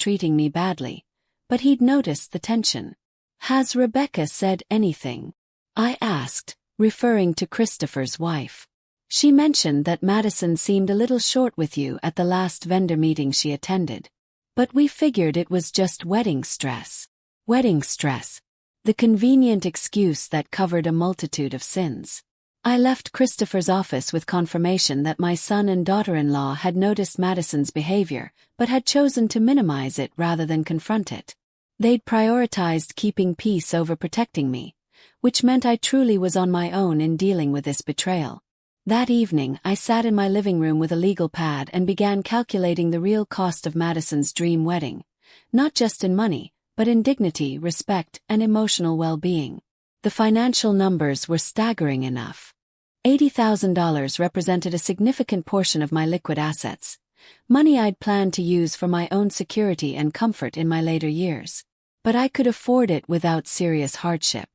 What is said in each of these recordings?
treating me badly, but he'd noticed the tension. "Has Rebecca said anything?" I asked, referring to Christopher's wife. "She mentioned that Madison seemed a little short with you at the last vendor meeting she attended. But we figured it was just wedding stress." Wedding stress. The convenient excuse that covered a multitude of sins. I left Christopher's office with confirmation that my son and daughter-in-law had noticed Madison's behavior, but had chosen to minimize it rather than confront it. They'd prioritized keeping peace over protecting me, which meant I truly was on my own in dealing with this betrayal. That evening, I sat in my living room with a legal pad and began calculating the real cost of Madison's dream wedding, not just in money, but in dignity, respect, and emotional well-being. The financial numbers were staggering enough. $80,000 represented a significant portion of my liquid assets, money I'd planned to use for my own security and comfort in my later years. But I could afford it without serious hardship.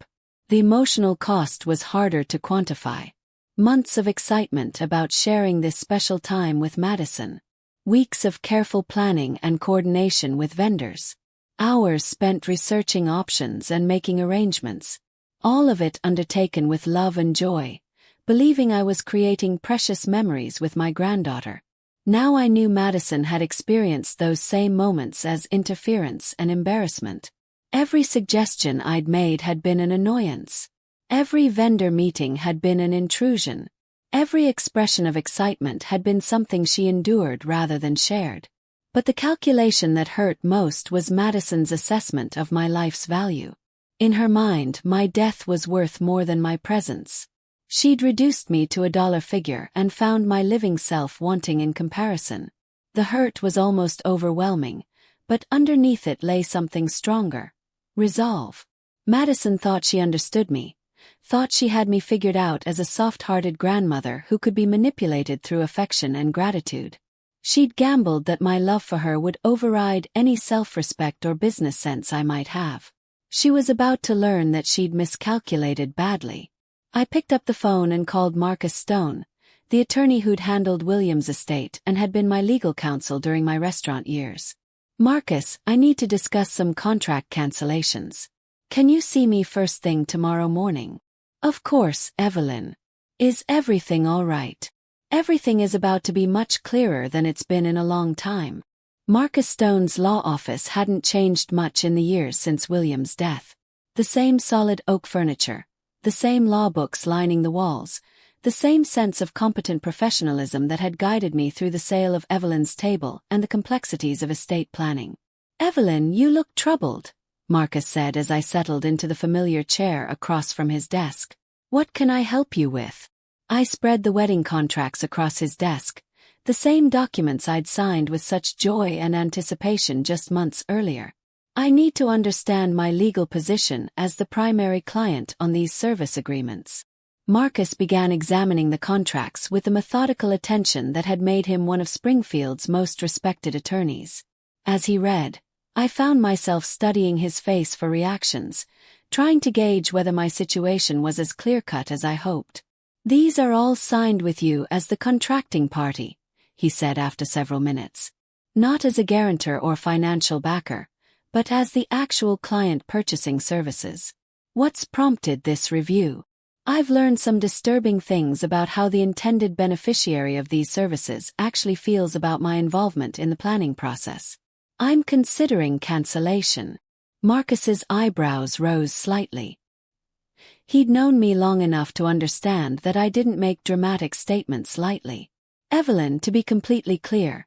The emotional cost was harder to quantify. Months of excitement about sharing this special time with Madison. Weeks of careful planning and coordination with vendors. Hours spent researching options and making arrangements. All of it undertaken with love and joy, believing I was creating precious memories with my granddaughter. Now I knew Madison had experienced those same moments as interference and embarrassment. Every suggestion I'd made had been an annoyance. Every vendor meeting had been an intrusion. Every expression of excitement had been something she endured rather than shared. But the calculation that hurt most was Madison's assessment of my life's value. In her mind, my death was worth more than my presence. She'd reduced me to a dollar figure and found my living self wanting in comparison. The hurt was almost overwhelming, but underneath it lay something stronger. Resolve. Madison thought she understood me, thought she had me figured out as a soft-hearted grandmother who could be manipulated through affection and gratitude. She'd gambled that my love for her would override any self-respect or business sense I might have. She was about to learn that she'd miscalculated badly. I picked up the phone and called Marcus Stone, the attorney who'd handled William's estate and had been my legal counsel during my restaurant years. "Marcus, I need to discuss some contract cancellations. Can you see me first thing tomorrow morning?" "Of course, Evelyn. Is everything all right?" "Everything is about to be much clearer than it's been in a long time." Marcus Stone's law office hadn't changed much in the years since William's death. The same solid oak furniture, the same law books lining the walls, the same sense of competent professionalism that had guided me through the sale of Evelyn's table and the complexities of estate planning. "Evelyn, you look troubled," Marcus said as I settled into the familiar chair across from his desk. "What can I help you with?" I spread the wedding contracts across his desk, the same documents I'd signed with such joy and anticipation just months earlier. "I need to understand my legal position as the primary client on these service agreements." Marcus began examining the contracts with the methodical attention that had made him one of Springfield's most respected attorneys. As he read, I found myself studying his face for reactions, trying to gauge whether my situation was as clear-cut as I hoped. "These are all signed with you as the contracting party," he said after several minutes. "Not as a guarantor or financial backer, but as the actual client purchasing services. What's prompted this review? I've learned some disturbing things about how the intended beneficiary of these services actually feels about my involvement in the planning process. I'm considering cancellation." Marcus's eyebrows rose slightly. He'd known me long enough to understand that I didn't make dramatic statements lightly. "Evelyn, to be completely clear,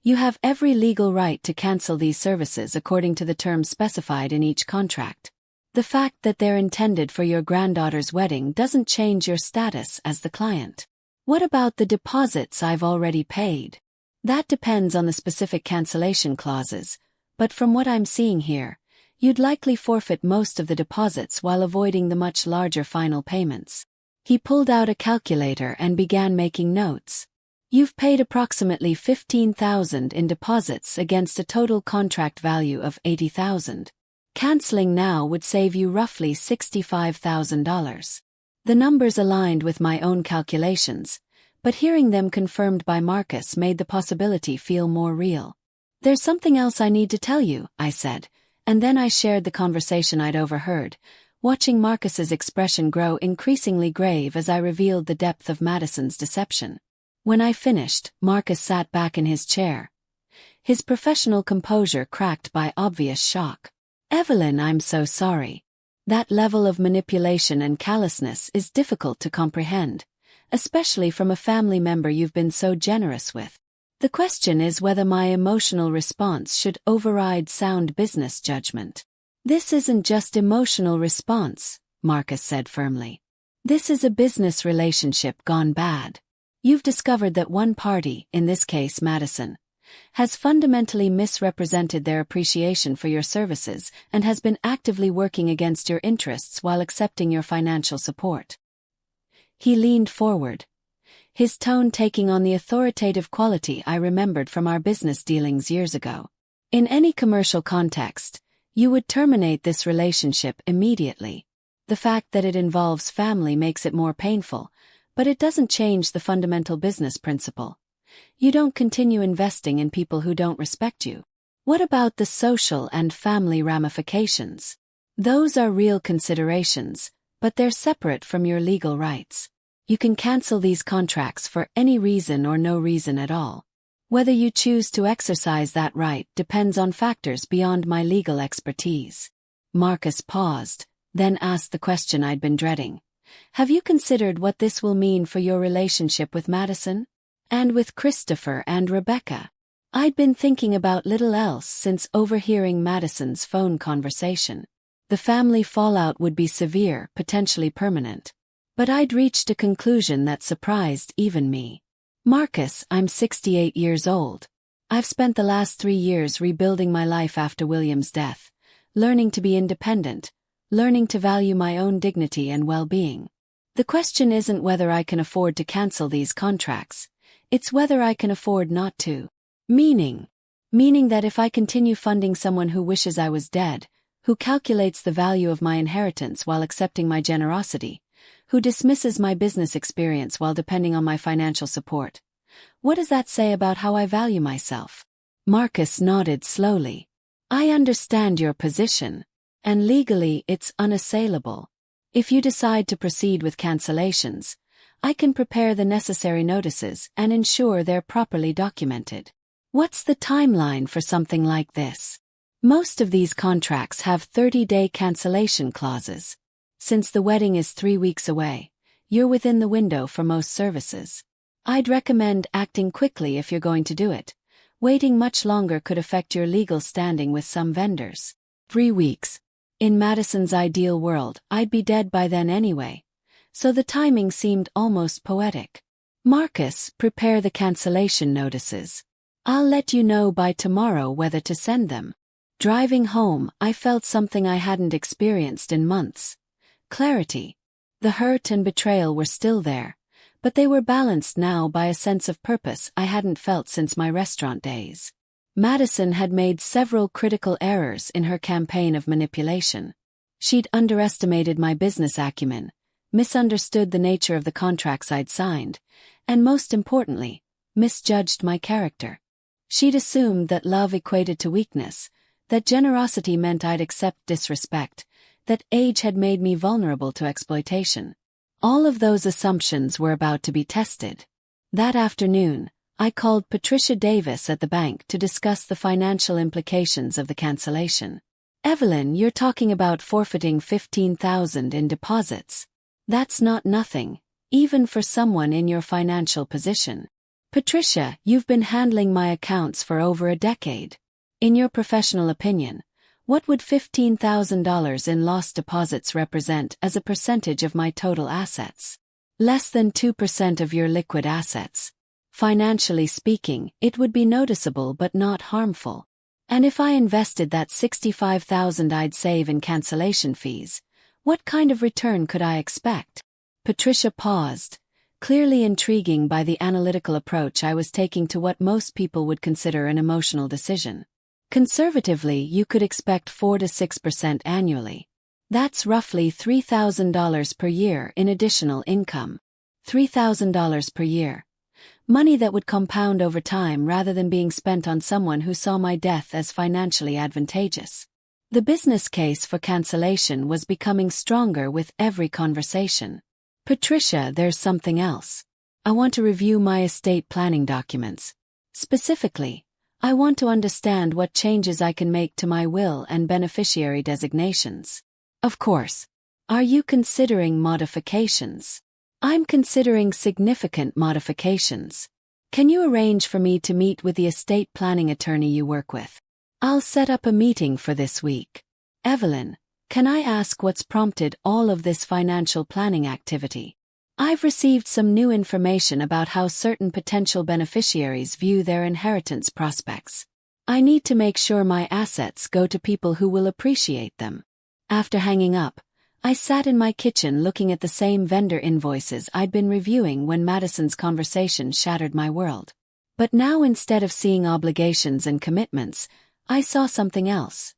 you have every legal right to cancel these services according to the terms specified in each contract. The fact that they're intended for your granddaughter's wedding doesn't change your status as the client." "What about the deposits I've already paid?" "That depends on the specific cancellation clauses, but from what I'm seeing here, you'd likely forfeit most of the deposits while avoiding the much larger final payments." He pulled out a calculator and began making notes. "You've paid approximately $15,000 in deposits against a total contract value of $80,000. Canceling now would save you roughly $65,000. The numbers aligned with my own calculations, but hearing them confirmed by Marcus made the possibility feel more real. There's something else I need to tell you, I said, and then I shared the conversation I'd overheard, watching Marcus's expression grow increasingly grave as I revealed the depth of Madison's deception. When I finished, Marcus sat back in his chair, his professional composure cracked by obvious shock. Evelyn, I'm so sorry. That level of manipulation and callousness is difficult to comprehend, especially from a family member you've been so generous with. The question is whether my emotional response should override sound business judgment. This isn't just emotional response, Marcus said firmly. This is a business relationship gone bad. You've discovered that one party, in this case Madison, has fundamentally misrepresented their appreciation for your services and has been actively working against your interests while accepting your financial support. He leaned forward, his tone taking on the authoritative quality I remembered from our business dealings years ago. In any commercial context, you would terminate this relationship immediately. The fact that it involves family makes it more painful, but it doesn't change the fundamental business principle. You don't continue investing in people who don't respect you. What about the social and family ramifications? Those are real considerations, but they're separate from your legal rights. You can cancel these contracts for any reason or no reason at all. Whether you choose to exercise that right depends on factors beyond my legal expertise. Marcus paused, then asked the question I'd been dreading. Have you considered what this will mean for your relationship with Madison? And with Christopher and Rebecca? I'd been thinking about little else since overhearing Madison's phone conversation. The family fallout would be severe, potentially permanent. But I'd reached a conclusion that surprised even me. Marcus, I'm 68 years old. I've spent the last 3 years rebuilding my life after William's death, learning to be independent, learning to value my own dignity and well-being. The question isn't whether I can afford to cancel these contracts. It's whether I can afford not to. Meaning that if I continue funding someone who wishes I was dead, who calculates the value of my inheritance while accepting my generosity, who dismisses my business experience while depending on my financial support, what does that say about how I value myself? Marcus nodded slowly. I understand your position, and legally it's unassailable. If you decide to proceed with cancellations, I can prepare the necessary notices and ensure they're properly documented. What's the timeline for something like this? Most of these contracts have 30-day cancellation clauses. Since the wedding is 3 weeks away, you're within the window for most services. I'd recommend acting quickly if you're going to do it. Waiting much longer could affect your legal standing with some vendors. 3 weeks. In Madison's ideal world, I'd be dead by then anyway. So the timing seemed almost poetic. Marcus, prepare the cancellation notices. I'll let you know by tomorrow whether to send them. Driving home, I felt something I hadn't experienced in months. Clarity. The hurt and betrayal were still there, but they were balanced now by a sense of purpose I hadn't felt since my restaurant days. Madison had made several critical errors in her campaign of manipulation. She'd underestimated my business acumen, misunderstood the nature of the contracts I'd signed, and most importantly, misjudged my character. She'd assumed that love equated to weakness, that generosity meant I'd accept disrespect, that age had made me vulnerable to exploitation. All of those assumptions were about to be tested. That afternoon, I called Patricia Davis at the bank to discuss the financial implications of the cancellation. Evelyn, you're talking about forfeiting $15,000 in deposits. That's not nothing, even for someone in your financial position. Patricia, you've been handling my accounts for over a decade. In your professional opinion, what would $15,000 in lost deposits represent as a percentage of my total assets? Less than 2% of your liquid assets. Financially speaking, it would be noticeable but not harmful. And if I invested that $65,000 I'd save in cancellation fees, what kind of return could I expect? Patricia paused, clearly intriguing by the analytical approach I was taking to what most people would consider an emotional decision. Conservatively, you could expect 4 to 6% annually. That's roughly $3,000 per year in additional income. $3,000 per year. Money that would compound over time rather than being spent on someone who saw my death as financially advantageous. The business case for cancellation was becoming stronger with every conversation. Patricia, there's something else. I want to review my estate planning documents. Specifically, I want to understand what changes I can make to my will and beneficiary designations. Of course. Are you considering modifications? I'm considering significant modifications. Can you arrange for me to meet with the estate planning attorney you work with? I'll set up a meeting for this week. Evelyn, can I ask what's prompted all of this financial planning activity? I've received some new information about how certain potential beneficiaries view their inheritance prospects. I need to make sure my assets go to people who will appreciate them. After hanging up, I sat in my kitchen looking at the same vendor invoices I'd been reviewing when Madison's conversation shattered my world. But now, instead of seeing obligations and commitments, I saw something else.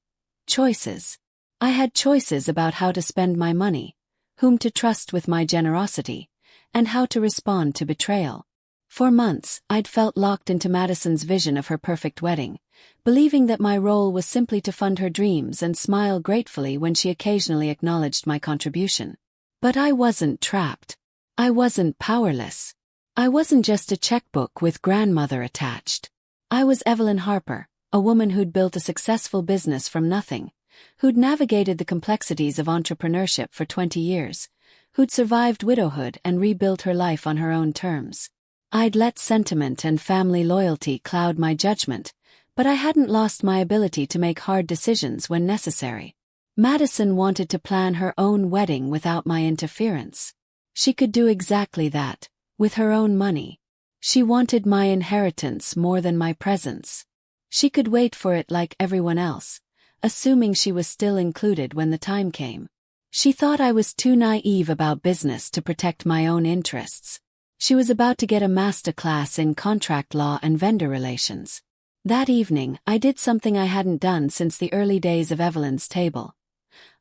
Choices. I had choices about how to spend my money, whom to trust with my generosity, and how to respond to betrayal. For months, I'd felt locked into Madison's vision of her perfect wedding, believing that my role was simply to fund her dreams and smile gratefully when she occasionally acknowledged my contribution. But I wasn't trapped. I wasn't powerless. I wasn't just a checkbook with grandmother attached. I was Evelyn Harper, a woman who'd built a successful business from nothing, who'd navigated the complexities of entrepreneurship for 20 years, who'd survived widowhood and rebuilt her life on her own terms. I'd let sentiment and family loyalty cloud my judgment, but I hadn't lost my ability to make hard decisions when necessary. Madison wanted to plan her own wedding without my interference. She could do exactly that, with her own money. She wanted my inheritance more than my presence. She could wait for it like everyone else, assuming she was still included when the time came. She thought I was too naive about business to protect my own interests. She was about to get a master class in contract law and vendor relations. That evening, I did something I hadn't done since the early days of Evelyn's table.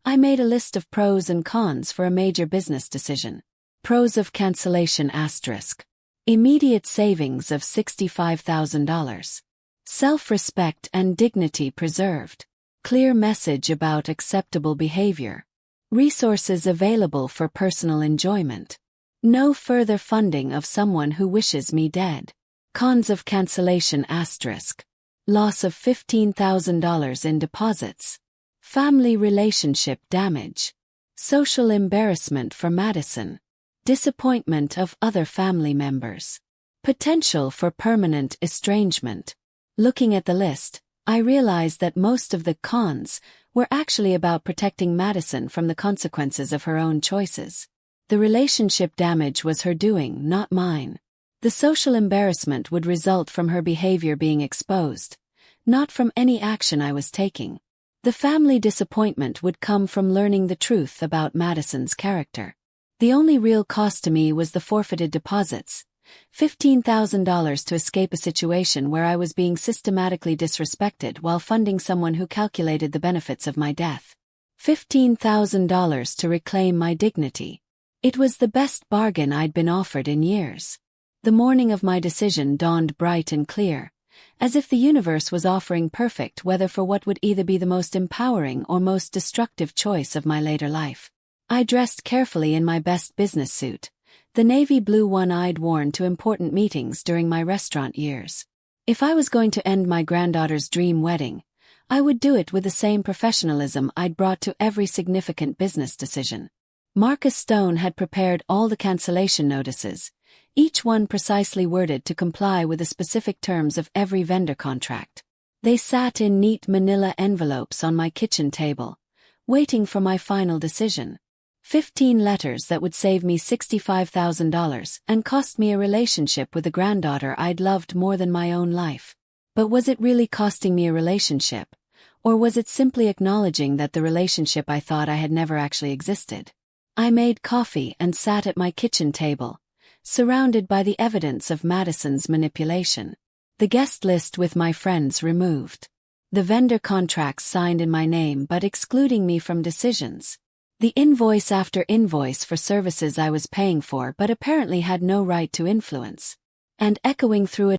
I made a list of pros and cons for a major business decision. Pros of cancellation *. Immediate savings of $65,000. Self-respect and dignity preserved. Clear message about acceptable behavior. Resources available for personal enjoyment. No further funding of someone who wishes me dead. Cons of cancellation *. Loss of $15,000 in deposits. Family relationship damage. Social embarrassment for Madison. Disappointment of other family members. Potential for permanent estrangement. Looking at the list, I realized that most of the cons were actually about protecting Madison from the consequences of her own choices. The relationship damage was her doing, not mine. The social embarrassment would result from her behavior being exposed, not from any action I was taking. The family disappointment would come from learning the truth about Madison's character. The only real cost to me was the forfeited deposits, $15,000 to escape a situation where I was being systematically disrespected while funding someone who calculated the benefits of my death. $15,000 to reclaim my dignity. It was the best bargain I'd been offered in years. The morning of my decision dawned bright and clear, as if the universe was offering perfect weather for what would either be the most empowering or most destructive choice of my later life. I dressed carefully in my best business suit, the navy blue one I'd worn to important meetings during my restaurant years. If I was going to end my granddaughter's dream wedding, I would do it with the same professionalism I'd brought to every significant business decision. Marcus Stone had prepared all the cancellation notices, each one precisely worded to comply with the specific terms of every vendor contract. They sat in neat manila envelopes on my kitchen table, waiting for my final decision. 15 letters that would save me $65,000 and cost me a relationship with a granddaughter I'd loved more than my own life. But was it really costing me a relationship, or was it simply acknowledging that the relationship I thought I had never actually existed? I made coffee and sat at my kitchen table, surrounded by the evidence of Madison's manipulation. The guest list with my friends removed. The vendor contracts signed in my name but excluding me from decisions. The invoice after invoice for services I was paying for but apparently had no right to influence. and echoing through it